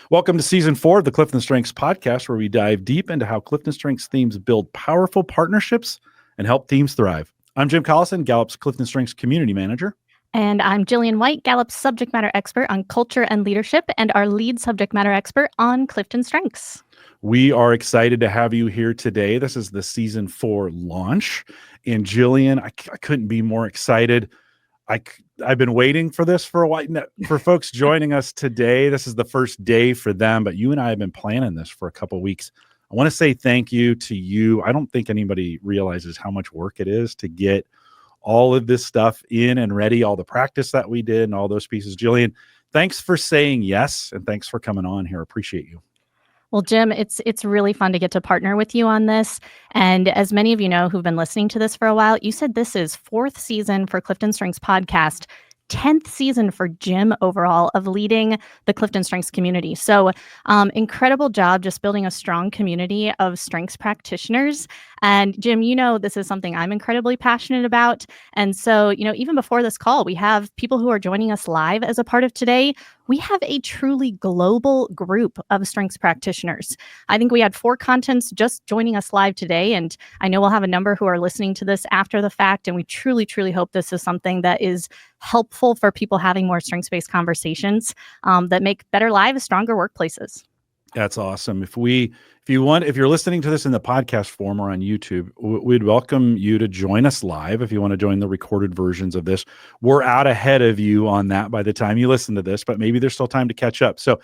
Welcome to season 4 of the Clifton Strengths podcast, where we dive deep into how Clifton Strengths teams build powerful partnerships and help teams thrive. I'm Jim Collison, Gallup's Clifton Strengths community manager. And I'm Jillian White, Gallup's subject matter expert on culture and leadership, and our lead subject matter expert on Clifton Strengths. We are excited to have you here today. This is the season 4 launch. And Jillian, I couldn't be more excited. I've been waiting for this for a while. For folks joining us today, this is the first day for them, but you and I have been planning this for a couple of weeks. I want to say thank you to you. I don't think anybody realizes how much work it is to get all of this stuff in and ready, all the practice that we did and all those pieces. Jillian, thanks for saying yes, and thanks for coming on here. Appreciate you. Well, Jim, it's really fun to get to partner with you on this. And as many of you know who've been listening to this for a while, you said this is 4th season for Clifton Strengths podcast, 10th season for Jim overall of leading the Clifton Strengths community. So incredible job just building a strong community of strengths practitioners. And Jim, you know, this is something I'm incredibly passionate about. And so, you know, even before this call, we have people who are joining us live as a part of today. We have a truly global group of strengths practitioners. I think we had 4 contents just joining us live today. And I know we'll have a number who are listening to this after the fact. And we truly, truly hope this is something that is helpful for people having more strengths-based conversations that make better lives, stronger workplaces. That's awesome. If you're listening to this in the podcast form or on YouTube, we'd welcome you to join us live. If you want to join the recorded versions of this, we're out ahead of you on that by the time you listen to this, but maybe there's still time to catch up. So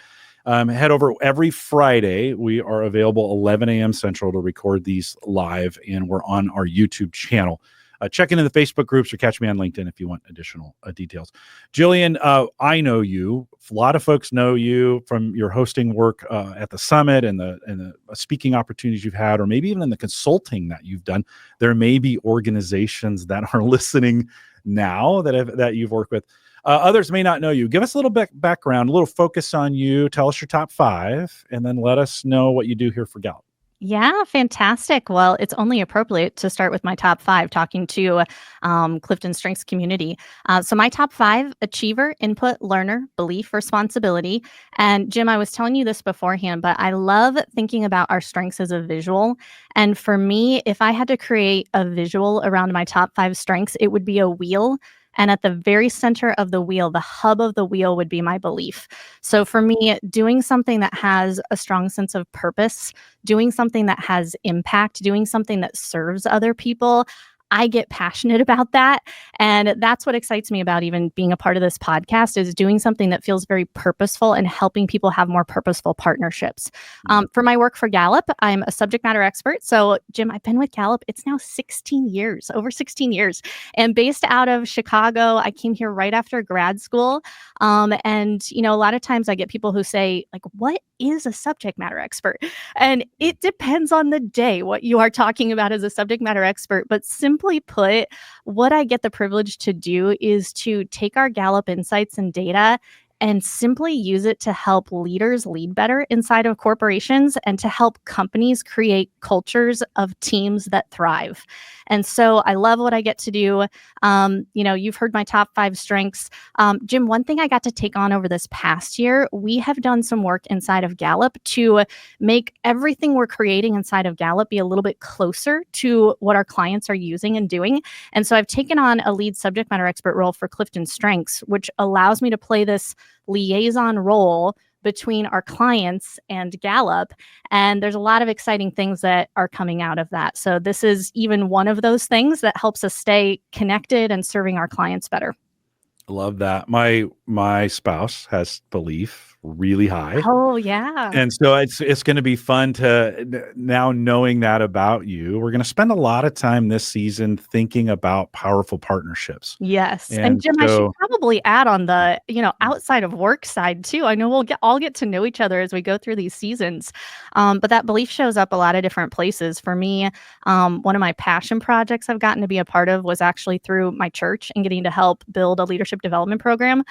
head over every Friday. We are available 11 a.m. Central to record these live, and we're on our YouTube channel. Check into the Facebook groups or catch me on LinkedIn if you want additional details. Jillian, I know you. A lot of folks know you from your hosting work at the summit and the speaking opportunities you've had, or maybe even in the consulting that you've done. There may be organizations that are listening now that you've worked with. Others may not know you. Give us a little background, a little focus on you. Tell us your top 5, and then let us know what you do here for Gallup. Yeah, fantastic. Well, it's only appropriate to start with my top 5, talking to Clifton Strengths community. So my top 5: achiever, input, learner, belief, responsibility. And Jim, I was telling you this beforehand, but I love thinking about our strengths as a visual. And for me, if I had to create a visual around my top 5 strengths, it would be a wheel. And at the very center of the wheel, the hub of the wheel would be my belief. So for me, doing something that has a strong sense of purpose, doing something that has impact, doing something that serves other people, I get passionate about that. And that's what excites me about even being a part of this podcast, is doing something that feels very purposeful and helping people have more purposeful partnerships. For my work for Gallup, I'm a subject matter expert. So Jim, I've been with Gallup. It's now 16 years, over 16 years. And based out of Chicago, I came here right after grad school. And, you know, a lot of times I get people who say, like, what is a subject matter expert? And it depends on the day what you are talking about as a subject matter expert. But simply put, what I get the privilege to do is to take our Gallup insights and data and simply use it to help leaders lead better inside of corporations and to help companies create cultures of teams that thrive. And so I love what I get to do. You know, you've heard my top 5 strengths. Jim, one thing I got to take on over this past year, we have done some work inside of Gallup to make everything we're creating inside of Gallup be a little bit closer to what our clients are using and doing. And so I've taken on a lead subject matter expert role for Clifton Strengths, which allows me to play this liaison role between our clients and Gallup. And there's a lot of exciting things that are coming out of that. So this is even one of those things that helps us stay connected and serving our clients better. Love that. My spouse has belief really high. Oh, yeah. And so it's going to be fun to now knowing that about you. We're going to spend a lot of time this season thinking about powerful partnerships. Yes. And Jim, I should probably add on the, outside of work side too. I know we'll all get to know each other as we go through these seasons. But that belief shows up a lot of different places. For me, one of my passion projects I've gotten to be a part of was actually through my church and getting to help build a leadership development program.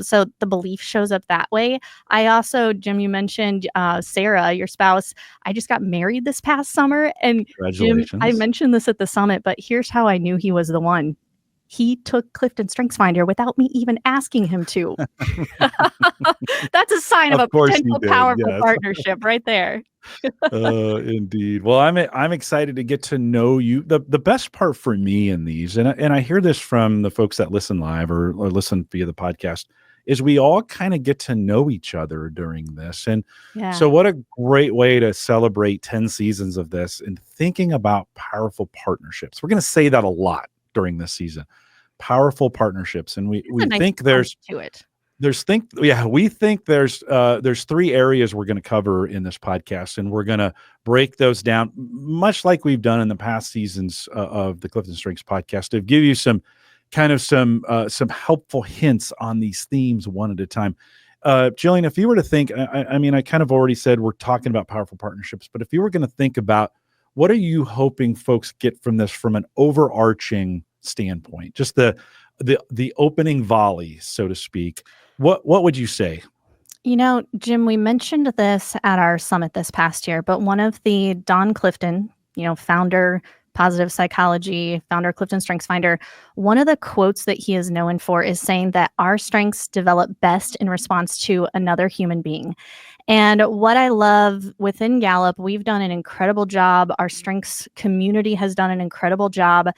So the belief shows up that way. I also, Jim, you mentioned Sarah, your spouse. I just got married this past summer. And Jim, I mentioned this at the summit, but here's how I knew he was the one. he took Clifton StrengthsFinder without me even asking him to. That's a sign of Of a course he potential did. powerful Yes. partnership right there. Indeed. Well, I'm excited to get to know you. The best part for me in these, and I hear this from the folks that listen live or listen via the podcast, is we all kind of get to know each other during this. And Yeah. so what a great way to celebrate 10 seasons of this and thinking about powerful partnerships. We're going to say that a lot during this season. Powerful partnerships. And we It's a nice think punch to it. we think there's three areas we're going to cover in this podcast, and we're going to break those down much like we've done in the past seasons of the Clifton Strengths podcast, to give you some helpful hints on these themes one at a time. Jillian, if you were to think, I mean, I kind of already said we're talking about powerful partnerships, but if you were going to think about what are you hoping folks get from this from an overarching standpoint, just the opening volley, so to speak, what would you say? You know, Jim, we mentioned this at our summit this past year, but one of the Don Clifton, founder, positive psychology, founder, Clifton StrengthsFinder, one of the quotes that he is known for is saying that our strengths develop best in response to another human being. And what I love within Gallup, we've done an incredible job. Our strengths community has done an incredible job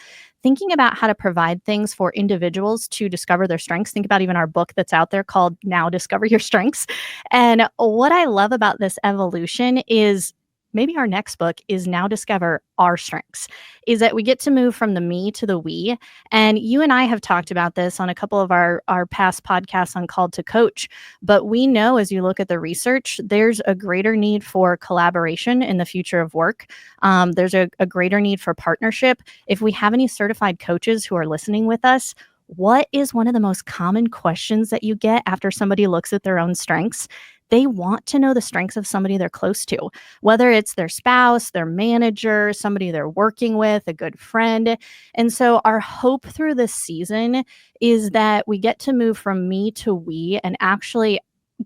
thinking about how to provide things for individuals to discover their strengths. Think about even our book that's out there called Now Discover Your Strengths. And what I love about this evolution is maybe our next book is Now Discover Our Strengths, is that we get to move from the me to the we. And you and I have talked about this on a couple of our past podcasts on Called to Coach. But we know, as you look at the research, there's a greater need for collaboration in the future of work. There's a greater need for partnership. If we have any certified coaches who are listening with us, what is one of the most common questions that you get after somebody looks at their own strengths? They want to know the strengths of somebody they're close to, whether it's their spouse, their manager, somebody they're working with, a good friend. And so our hope through this season is that we get to move from me to we and actually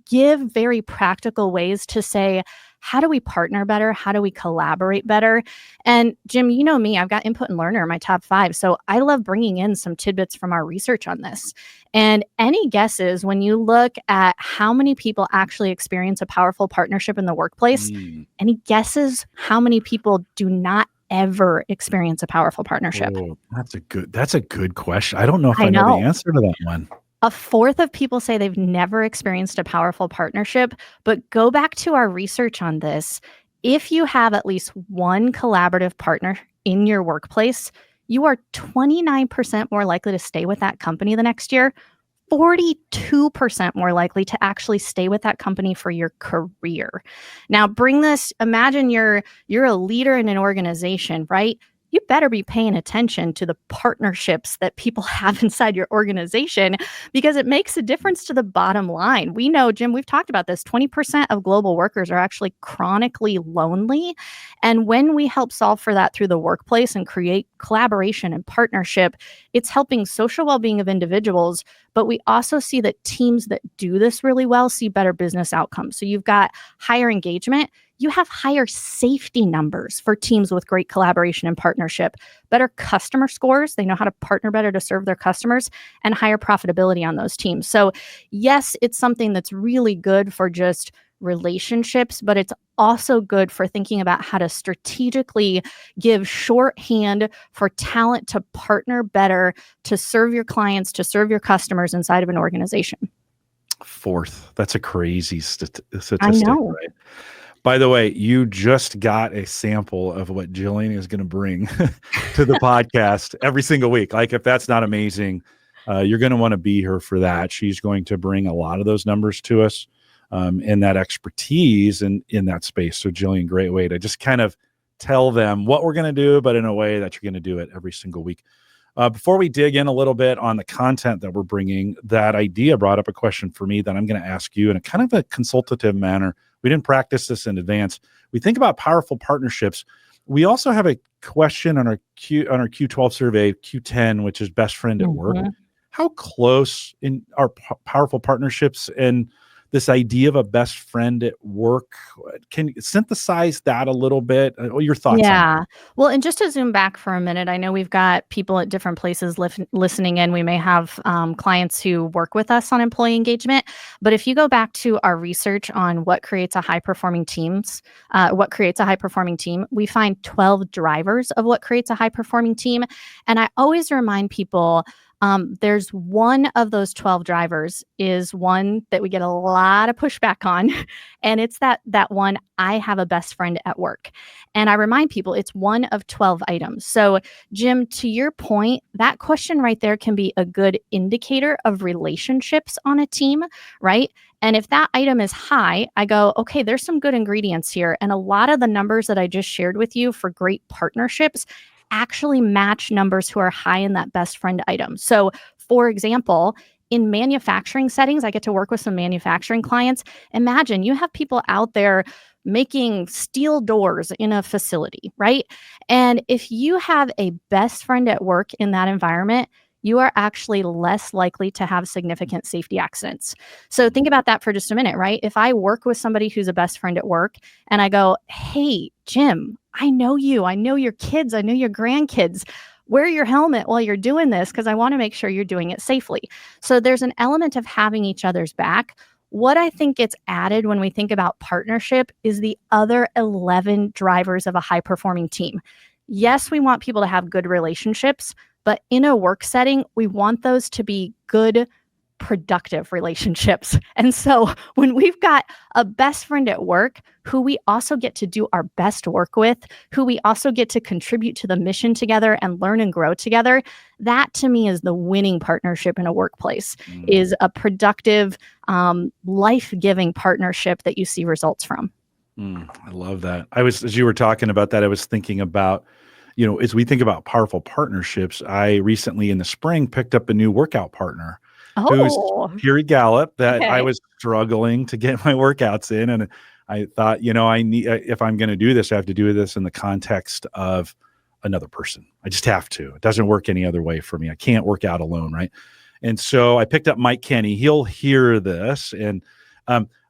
give very practical ways to say, how do we partner better? How do we collaborate better? And Jim, you know me, I've got Input and Learner in my top 5. So I love bringing in some tidbits from our research on this. And any guesses when you look at how many people actually experience a powerful partnership in the workplace? Any guesses how many people do not ever experience a powerful partnership? Oh, that's a good question. I don't know if I know the answer to that one. A fourth of people say they've never experienced a powerful partnership, but go back to our research on this. If you have at least one collaborative partner in your workplace, you are 29% more likely to stay with that company the next year, 42% more likely to actually stay with that company for your career. Now, imagine you're a leader in an organization, right? You better be paying attention to the partnerships that people have inside your organization, because it makes a difference to the bottom line. We know, Jim, we've talked about this, 20% of global workers are actually chronically lonely. And when we help solve for that through the workplace and create collaboration and partnership, it's helping social well-being of individuals. But we also see that teams that do this really well see better business outcomes. So you've got higher engagement. You have higher safety numbers for teams with great collaboration and partnership, better customer scores. They know how to partner better to serve their customers, and higher profitability on those teams. So yes, it's something that's really good for just relationships, but it's also good for thinking about how to strategically give shorthand for talent to partner better, to serve your clients, to serve your customers inside of an organization. Fourth, that's a crazy statistic, I know. right? By the way, you just got a sample of what Jillian is going to bring to the podcast every single week. Like, if that's not amazing, you're going to want to be here for that. She's going to bring a lot of those numbers to us and that expertise in that space. So Jillian, great way to just kind of tell them what we're going to do, but in a way that you're going to do it every single week. Before we dig in a little bit on the content that we're bringing, that idea brought up a question for me that I'm going to ask you in a kind of a consultative manner. We didn't practice this in advance. We think about powerful partnerships. We also have a question on our Q12 survey, Q10, which is best friend at work. How close in our powerful partnerships? And this idea of a best friend at work. Can you synthesize that a little bit? Your thoughts on that? Yeah. Well, and just to zoom back for a minute, I know we've got people at different places listening in. We may have clients who work with us on employee engagement. But if you go back to our research on what creates a high performing team, we find 12 drivers of what creates a high performing team. And I always remind people, there's one of those 12 drivers is one that we get a lot of pushback on. And it's that one, I have a best friend at work. And I remind people it's one of 12 items. So Jim, to your point, that question right there can be a good indicator of relationships on a team, right? And if that item is high, I go, okay, there's some good ingredients here. And a lot of the numbers that I just shared with you for great partnerships actually match numbers who are high in that best friend item. So, for example, in manufacturing settings, I get to work with some manufacturing clients. Imagine you have people out there making steel doors in a facility, right? And if you have a best friend at work in that environment, you are actually less likely to have significant safety accidents. So think about that for just a minute, right? If I work with somebody who's a best friend at work and I go, hey, Jim, I know you, I know your kids, I know your grandkids. Wear your helmet while you're doing this because I want to make sure you're doing it safely. So there's an element of having each other's back. What I think gets added when we think about partnership is the other 11 drivers of a high performing team. Yes, we want people to have good relationships, but in a work setting, we want those to be good, productive relationships. And so when we've got a best friend at work who we also get to do our best work with, who we also get to contribute to the mission together and learn and grow together, that to me is the winning partnership in a workplace, is a productive, life-giving partnership that you see results from. I love that. As you were talking about that, I was thinking about, as we think about powerful partnerships, I recently in the spring picked up a new workout partner who's Puri Gallup that I was struggling to get my workouts in. And I thought, I need, if I'm going to do this, I have to do this in the context of another person. I just have to. It doesn't work any other way for me. I can't work out alone. Right. And so I picked up Mike Kenny. He'll hear this. And,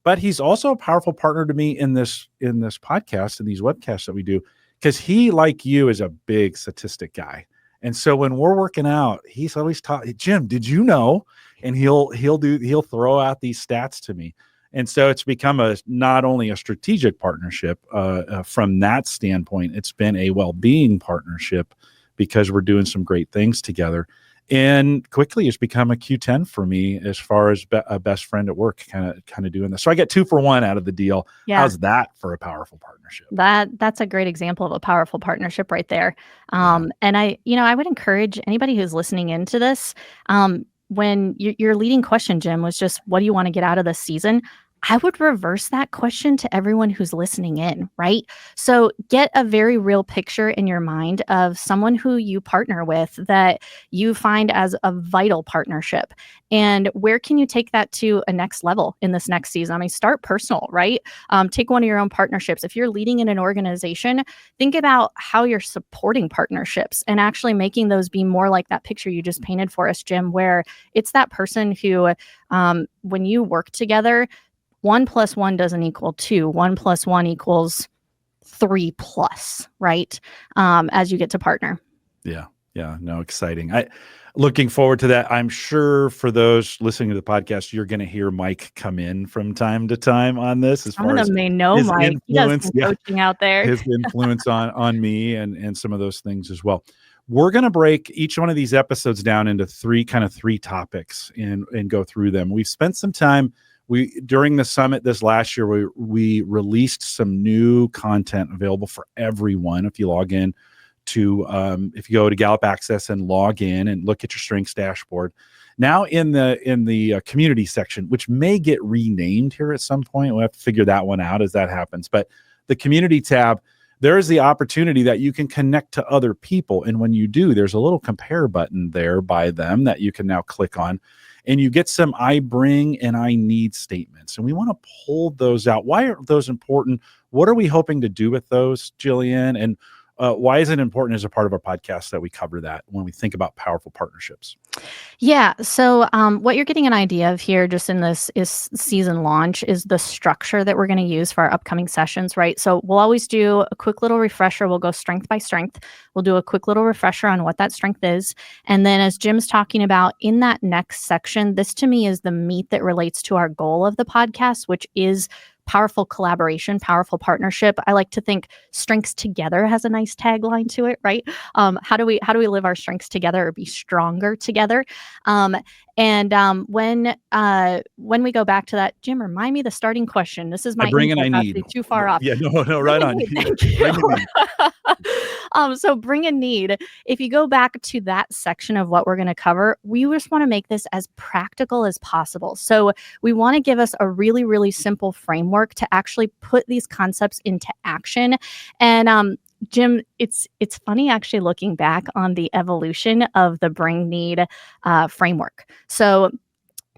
but he's also a powerful partner to me in this podcast and these webcasts that we do, because he, like you, is a big statistic guy. And so when we're working out, he's always taught, Jim, did you know? And he'll throw out these stats to me. And so it's become not only a strategic partnership from that standpoint, it's been a well-being partnership because we're doing some great things together. And quickly it's become a Q10 for me as far as a best friend at work kind of doing this. So I get 2 for 1 out of the deal. Yeah. How's that for a powerful partnership? That's a great example of a powerful partnership right there. And I would encourage anybody who's listening into this, when your leading question, Jim, was just, what do you want to get out of this season? I would reverse that question to everyone who's listening in, right? So get a very real picture in your mind of someone who you partner with that you find as a vital partnership. And where can you take that to a next level in this next season? I mean, start personal, right? Take one of your own partnerships. If you're leading in an organization, think about how you're supporting partnerships and actually making those be more like that picture you just painted for us, Jim, where it's that person who, when you work together, 1 + 1 doesn't equal 2. 1 + 1 equals 3+, right? As you get to partner. Yeah. No, exciting. Looking forward to that. I'm sure for those listening to the podcast, you're going to hear Mike come in from time to time on this. As Some far of as them may know Mike. He does some coaching out there. His influence on me and some of those things as well. We're going to break each one of these episodes down into three topics and go through them. We've spent some time. During the summit this last year, we released some new content available for everyone. If you log in to, if you go to Gallup Access and log in and look at your strengths dashboard, now in the community section, which may get renamed here at some point, we'll have to figure that one out as that happens. But the community tab, there is the opportunity that you can connect to other people, and when you do, there's a little compare button there by them that you can now click on. And you get some I bring and I need statements. And we want to pull those out. Why are those important? What are we hoping to do with those, Jillian? And Why is it important as a part of our podcast that we cover that when we think about powerful partnerships? Yeah. So, what you're getting an idea of here, just in this is season launch, is the structure that we're going to use for our upcoming sessions, right? So, we'll always do a quick little refresher. We'll go strength by strength. We'll do a quick little refresher on what that strength is. And then, as Jim's talking about in that next section, this to me is the meat that relates to our goal of the podcast, which is powerful collaboration, powerful partnership. I like to think strengths together has a nice tagline to it, right? How do we live our strengths together or be stronger together? Um, when we go back to that, Jim, remind me the starting question. This is I my bring and I input, not to need. be too far off. Yeah, no, Bring right a on. need. Thank Bring you. and need. So bring a need. If you go back to that section of what we're going to cover, we just want to make this as practical as possible. So we want to give us a really, really simple framework to actually put these concepts into action. And Jim, it's funny actually looking back on the evolution of the bring need framework. So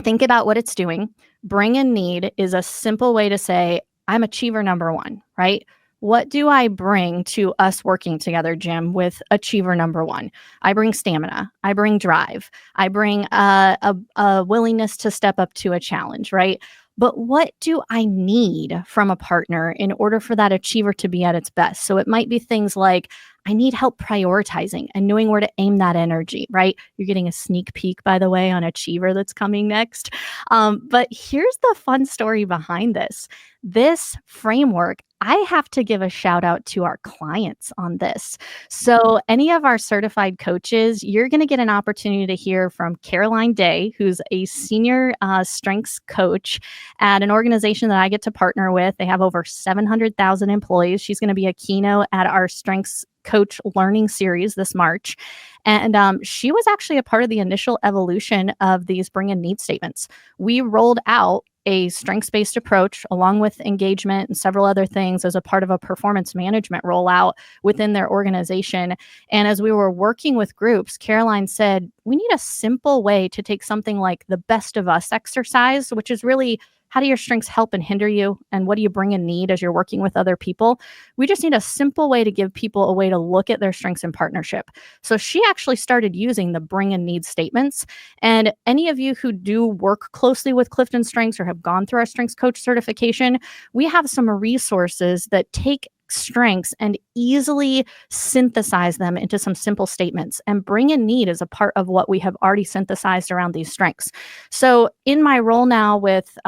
think about what it's doing. Bring and need is a simple way to say, I'm achiever number one, right? What do I bring to us working together, Jim, with achiever number one? I bring stamina. I bring drive. I bring a willingness to step up to a challenge, right? But what do I need from a partner in order for that achiever to be at its best? So it might be things like, I need help prioritizing and knowing where to aim that energy, right? You're getting a sneak peek, by the way, on Achiever that's coming next. But here's the fun story behind this. This framework, I have to give a shout out to our clients on this. So, any of our certified coaches, you're going to get an opportunity to hear from Caroline Day, who's a senior strengths coach at an organization that I get to partner with. They have over 700,000 employees. She's going to be a keynote at our Strengths Coach Learning Series this March. And she was actually a part of the initial evolution of these bring in need statements. We rolled out a strengths-based approach along with engagement and several other things as a part of a performance management rollout within their organization. And as we were working with groups, Caroline said, we need a simple way to take something like the best of us exercise, which is really how do your strengths help and hinder you? And what do you bring in need as you're working with other people? We just need a simple way to give people a way to look at their strengths in partnership. So she actually started using the bring in need statements. And any of you who do work closely with Clifton Strengths or have gone through our strengths coach certification, we have some resources that take strengths and easily synthesize them into some simple statements. And bring in need is a part of what we have already synthesized around these strengths. So in my role now with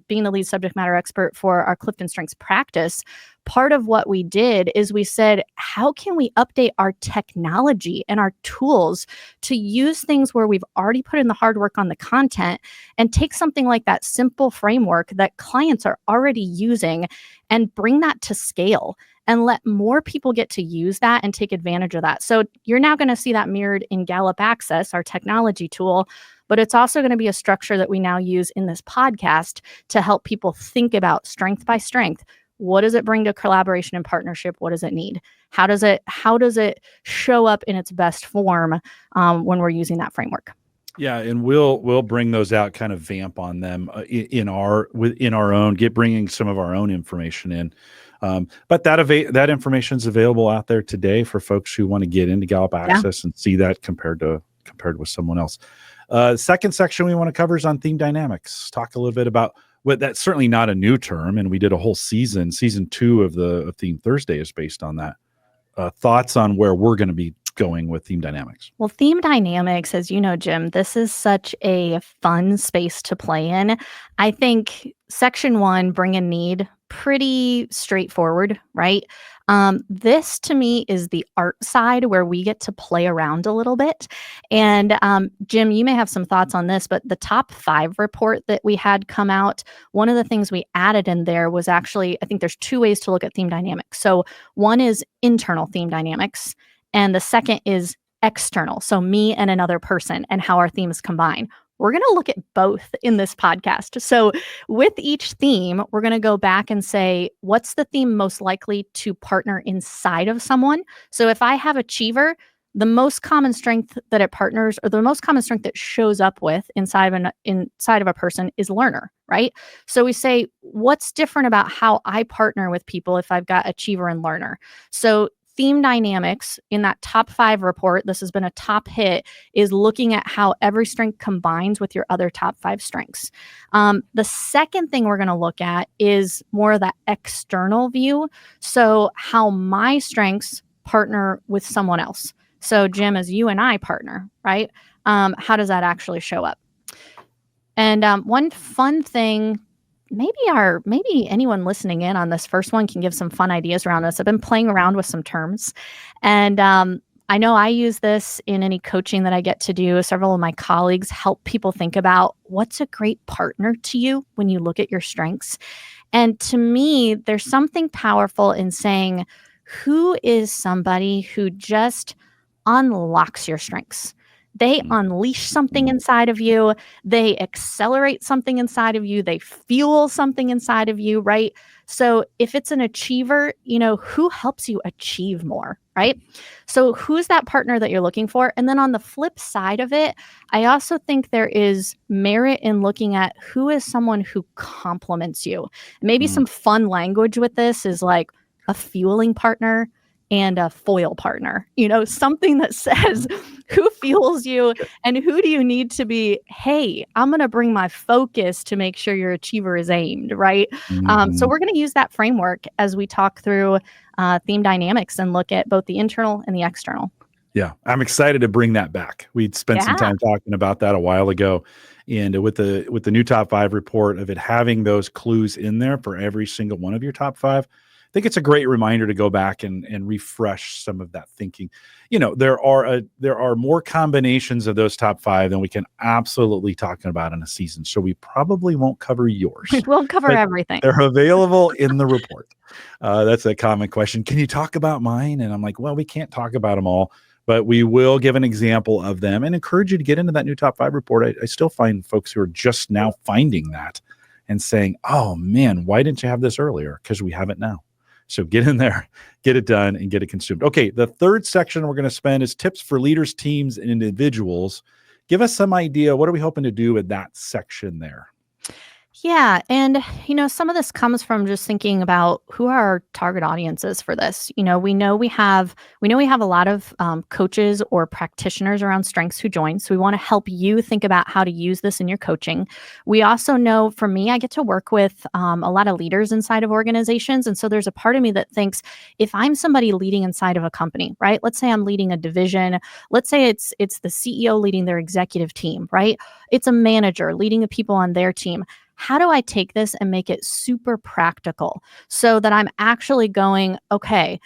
being the lead subject matter expert for our Clifton Strengths practice, part of what we did is we said, how can we update our technology and our tools to use things where we've already put in the hard work on the content and take something like that simple framework that clients are already using and bring that to scale and let more people get to use that and take advantage of that. So you're now going to see that mirrored in Gallup Access, our technology tool, but it's also going to be a structure that we now use in this podcast to help people think about strength by strength. What does it bring to collaboration and partnership? What does it need? How does it show up in its best form when we're using that framework? Yeah, and we'll bring those out, kind of vamp on them in our own, bringing some of our own information in. But that information is available out there today for folks who want to get into Gallup Access and see that compared with someone else. Second section we want to cover is on theme dynamics. Talk a little bit about what that's certainly not a new term, and we did a whole season 2 of Theme Thursday is based on that. Thoughts on where we're going to be going with theme dynamics? Well, theme dynamics, as you know, Jim, this is such a fun space to play in. I think section 1, bring in need, pretty straightforward, right? This to me is the art side where we get to play around a little bit. And Jim, you may have some thoughts on this, but the top 5 report that we had come out, one of the things we added in there was actually, I think there's 2 ways to look at theme dynamics. So one is internal theme dynamics, and the second is external. So me and another person and how our themes combine. We're going to look at both in this podcast. So with each theme, we're going to go back and say, what's the theme most likely to partner inside of someone? So if I have achiever, the most common strength that it partners, or the most common strength that shows up with inside of a person is learner, right? So we say, what's different about how I partner with people if I've got achiever and learner? So Theme Dynamics in that top 5 report, this has been a top hit, is looking at how every strength combines with your other top 5 strengths. The second thing we're going to look at is more of that external view. So how my strengths partner with someone else. So Jim, as you and I partner, right? How does that actually show up? And one fun thing, maybe anyone listening in on this first one can give some fun ideas around this. I've been playing around with some terms, and I know I use this in any coaching that I get to do. Several of my colleagues help people think about what's a great partner to you when you look at your strengths. And to me, there's something powerful in saying, who is somebody who just unlocks your strengths? They unleash something inside of you. They accelerate something inside of you. They fuel something inside of you, right? So if it's an achiever, who helps you achieve more, right? So who's that partner that you're looking for? And then on the flip side of it, I also think there is merit in looking at who is someone who complements you. Maybe some fun language with this is like a fueling partner and a foil partner, something that says who fuels you and who do you need to be, hey, I'm going to bring my focus to make sure your achiever is aimed, right? So we're going to use that framework as we talk through theme dynamics and look at both the internal and the external. Yeah, I'm excited to bring that back. We'd spent some time talking about that a while ago. And with the new top 5 report of it having those clues in there for every single one of your top 5, I think it's a great reminder to go back and refresh some of that thinking. There are more combinations of those top 5 than we can absolutely talk about in a season. So we probably won't cover yours. We won't cover everything. They're available in the report. That's a common question. Can you talk about mine? And I'm like, well, we can't talk about them all, but we will give an example of them and encourage you to get into that new top 5 report. I still find folks who are just now finding that and saying, oh man, why didn't you have this earlier? Because we have it now. So get in there, get it done, and get it consumed. Okay, the third section we're going to spend is tips for leaders, teams, and individuals. Give us some idea. What are we hoping to do with that section there? Yeah. And, some of this comes from just thinking about who are our target audiences for this. We know we have a lot of coaches or practitioners around strengths who join. So we want to help you think about how to use this in your coaching. We also know, for me, I get to work with a lot of leaders inside of organizations. And so there's a part of me that thinks, if I'm somebody leading inside of a company, right? Let's say I'm leading a division. Let's say it's the CEO leading their executive team, right? It's a manager leading the people on their team. How do I take this and make it super practical so that I'm actually going, okay,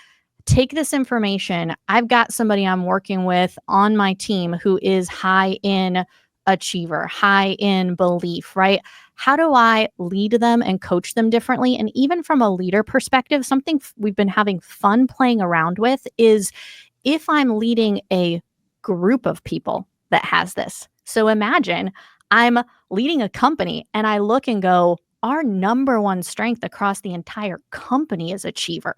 take this information. I've got somebody I'm working with on my team who is high in achiever, high in belief, right? How do I lead them and coach them differently? And even from a leader perspective, something we've been having fun playing around with is if I'm leading a group of people that has this. So imagine I'm leading a company and I look and go, our number one strength across the entire company is achiever.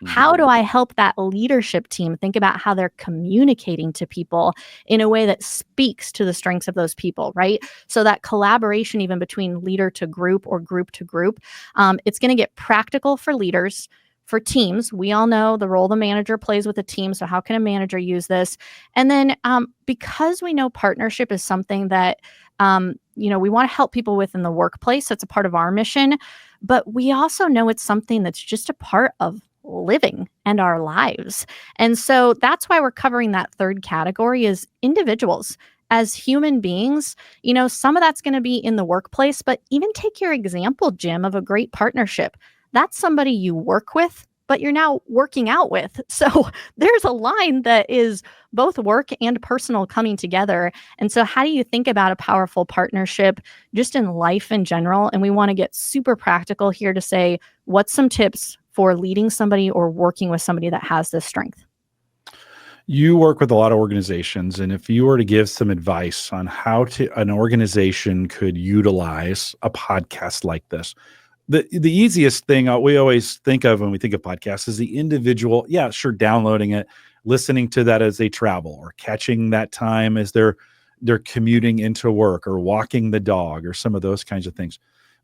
How do I help that leadership team think about how they're communicating to people in a way that speaks to the strengths of those people, right? So that collaboration, even between leader to group or group to group, it's going to get practical for leaders. For teams, we all know the role the manager plays with a team. So how can a manager use this? And then because we know partnership is something that we want to help people with in the workplace. That's a part of our mission. But we also know it's something that's just a part of living and our lives. And so that's why we're covering that third category is individuals. As human beings, some of that's going to be in the workplace, but even take your example, Jim, of a great partnership. That's somebody you work with, but you're now working out with. So there's a line that is both work and personal coming together. And so how do you think about a powerful partnership just in life in general? And we want to get super practical here to say, what's some tips for leading somebody or working with somebody that has this strength? You work with a lot of organizations, and if you were to give some advice on how an organization could utilize a podcast like this, the easiest thing we always think of when we think of podcasts is the individual. Yeah, sure, downloading it, listening to that as they travel, or catching that time as they're commuting into work or walking the dog or some of those kinds of things.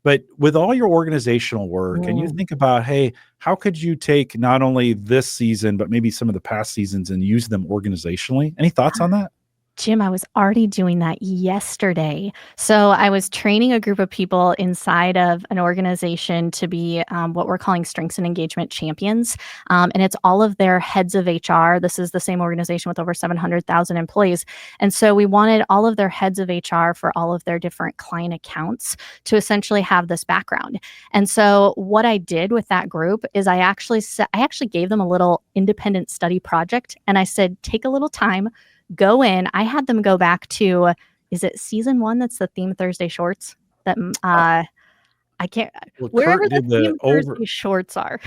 But with all your organizational work, and you Mm. think about, hey, how could you take not only this season, but maybe some of the past seasons and use them organizationally? Any thoughts on that? Jim, I was already doing that yesterday. So I was training a group of people inside of an organization to be what we're calling strengths and engagement champions. And it's all of their heads of HR. This is the same organization with over 700,000 employees. And so we wanted all of their heads of HR for all of their different client accounts to essentially have this background. And so what I did with that group is I actually gave them a little independent study project. And I said, take a little time, go in. I had them go back to, is it season 1 that's the Theme Thursday shorts? That I can't, Well, wherever Kurt the did the Theme over. Thursday shorts are.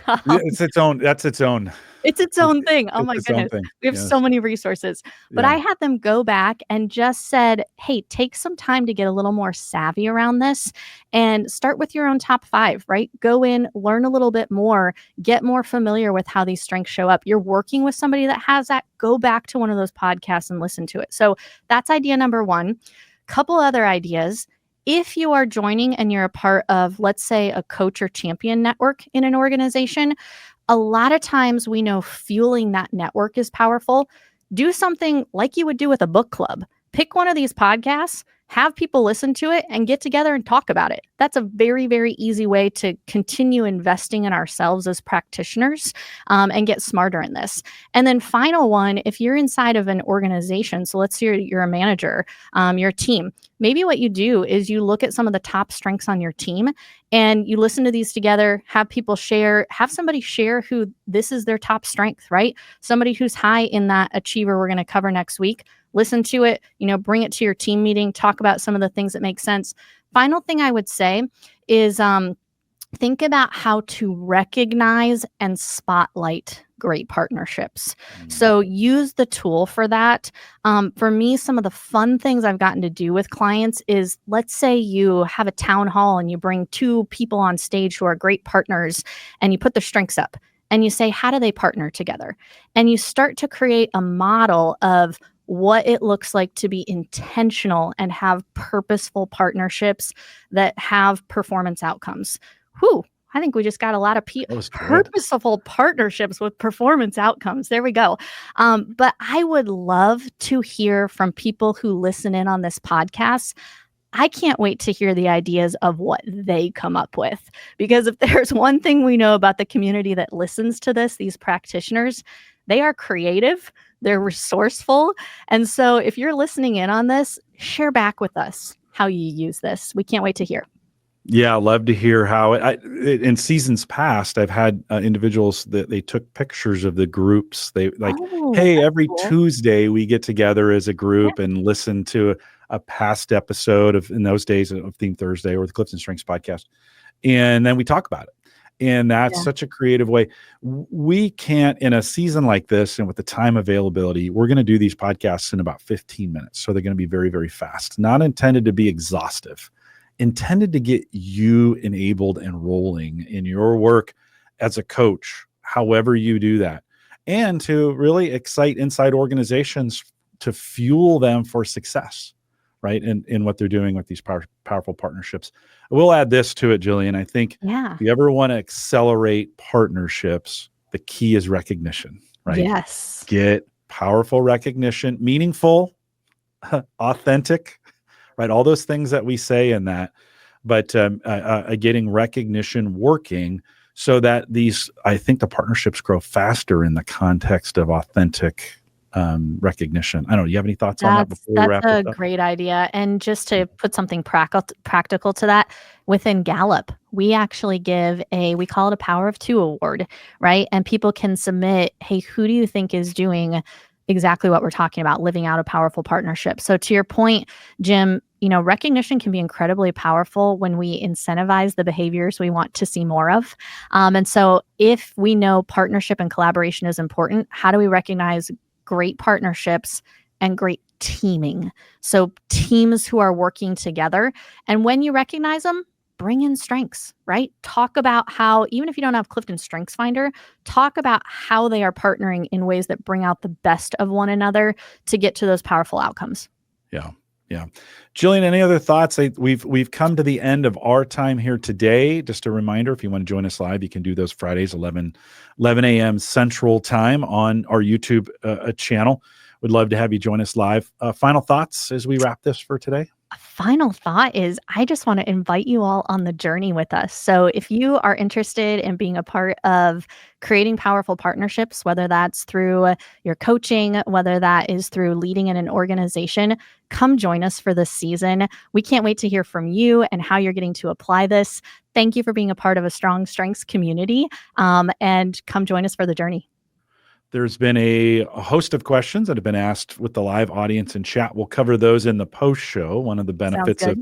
Yeah, it's its own. That's its own. It's its own thing. Oh It's my its own goodness. thing. We have so Yes. many resources. But I Yeah. had them go back and just said, hey, take some time to get a little more savvy around this and start with your own top 5, right? Go in, learn a little bit more, get more familiar with how these strengths show up. You're working with somebody that has that, go back to one of those podcasts and listen to it. So that's idea number 1. Couple other ideas. If you are joining and you're a part of, let's say, a coach or champion network in an organization, a lot of times we know fueling that network is powerful. Do something like you would do with a book club. Pick one of these podcasts, have people listen to it, and get together and talk about it. That's a very, very easy way to continue investing in ourselves as practitioners and get smarter in this. And then final one, if you're inside of an organization, so let's say you're a manager, your team, maybe what you do is you look at some of the top strengths on your team and you listen to these together, have people share, have somebody share who this is their top strength, right? Somebody who's high in that achiever we're going to cover next week. Listen to it, bring it to your team meeting, talk about some of the things that make sense. Final thing I would say is think about how to recognize and spotlight great partnerships. So use the tool for that. For me, some of the fun things I've gotten to do with clients is, let's say you have a town hall and you bring 2 people on stage who are great partners and you put their strengths up and you say, how do they partner together? And you start to create a model of what it looks like to be intentional and have purposeful partnersps that have performance outcomes. Whew, I think we just got a lot of That was good. purposeful partnerships with performance outcomes. There we go. But I would love to hear from people who listen in on this podcast. I can't wait to hear the ideas of what they come up with. Because if there's one thing we know about the community that listens to this, these practitioners, they are creative, they're resourceful. And so if you're listening in on this, share back with us how you use this. We can't wait to hear. Yeah, love to hear how in seasons past, I've had individuals that they took pictures of the groups. They like, Oh, hey, that's every cool. Tuesday we get together as a Yeah. group and listen to a past episode of, in those days, of Theme Thursday or the Clifton Strengths podcast. And then we talk about it. And that's Yeah. such a creative way. We can't, in a season like this and with the time availability, we're going to do these podcasts in about 15 minutes. So they're going to be very, very fast, not intended to be exhaustive, intended to get you enabled and rolling in your work as a coach, however you do that, and to really excite inside organizations to fuel them for success, right? In what they're doing with these powerful partnerships. We'll add this to it, Jillian. I think Yeah. if you ever want to accelerate partnerships, the key is recognition, right? Yes. Get powerful recognition, meaningful, authentic, right? All those things that we say in that, but getting recognition working so that I think the partnerships grow faster in the context of authentic recognition. I don't know. You have any thoughts on that before we wrap That's this a up? great idea. And just to put something practical to that, within Gallup, we actually we call it a Power of Two award, right? And people can submit, hey, who do you think is doing exactly what we're talking about, living out a powerful partnership? So to your point, Jim, recognition can be incredibly powerful when we incentivize the behaviors we want to see more of. And so if we know partnership and collaboration is important, how do we recognize great partnerships and great teaming? So teams who are working together. And when you recognize them, bring in strengths, right? Talk about how, even if you don't have Clifton Strengths Finder, talk about how they are partnering in ways that bring out the best of one another to get to those powerful outcomes. Yeah. Yeah. Jillian, any other thoughts? We've come to the end of our time here today. Just a reminder, if you want to join us live, you can do those Fridays, 11 a.m. Central Time on our YouTube channel. We'd love to have you join us live. Final thoughts as we wrap this for today? A final thought is I just want to invite you all on the journey with us. So if you are interested in being a part of creating powerful partnerships, whether that's through your coaching, whether that is through leading in an organization, come join us for this season. We can't wait to hear from you and how you're getting to apply this. Thank you for being a part of a Strong Strengths community, and come join us for the journey. There's been a host of questions that have been asked with the live audience and chat. We'll cover those in the post show. One of the benefits of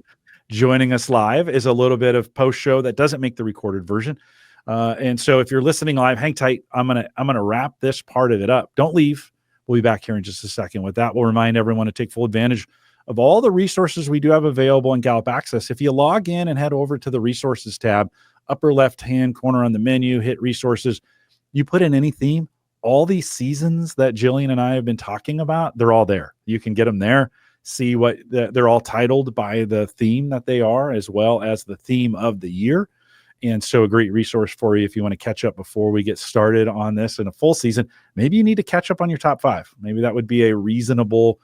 joining us live is a little bit of post show that doesn't make the recorded version. And so if you're listening live, hang tight. I'm gonna wrap this part of it up. Don't leave. We'll be back here in just a second. With that, we'll remind everyone to take full advantage of all the resources we do have available in Gallup Access. If you log in and head over to the resources tab, upper left-hand corner on the menu, hit resources, you put in any theme, all these seasons that Jillian and I have been talking about, they're all there. You can get them there, see what they're all titled by the theme that they are, as well as the theme of the year. And so a great resource for you if you want to catch up before we get started on this in a full season. Maybe you need to catch up on your top 5. Maybe that would be a reasonable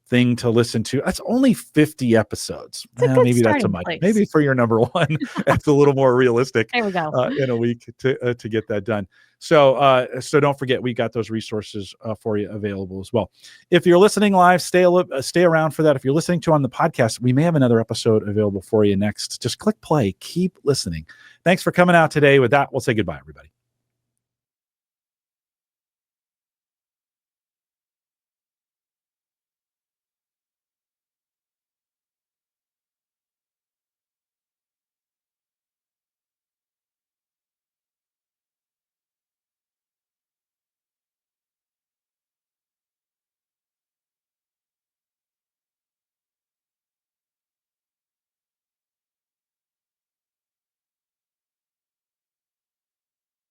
thing to listen to. That's only 50 episodes. Maybe that's a much. Maybe for your number 1, that's a little more realistic. There we go. In a week to get that done. So don't forget, we got those resources for you available as well. If you're listening live, stay around for that. If you're listening to on the podcast, we may have another episode available for you next. Just click play. Keep listening. Thanks for coming out today. With that, we'll say goodbye, everybody.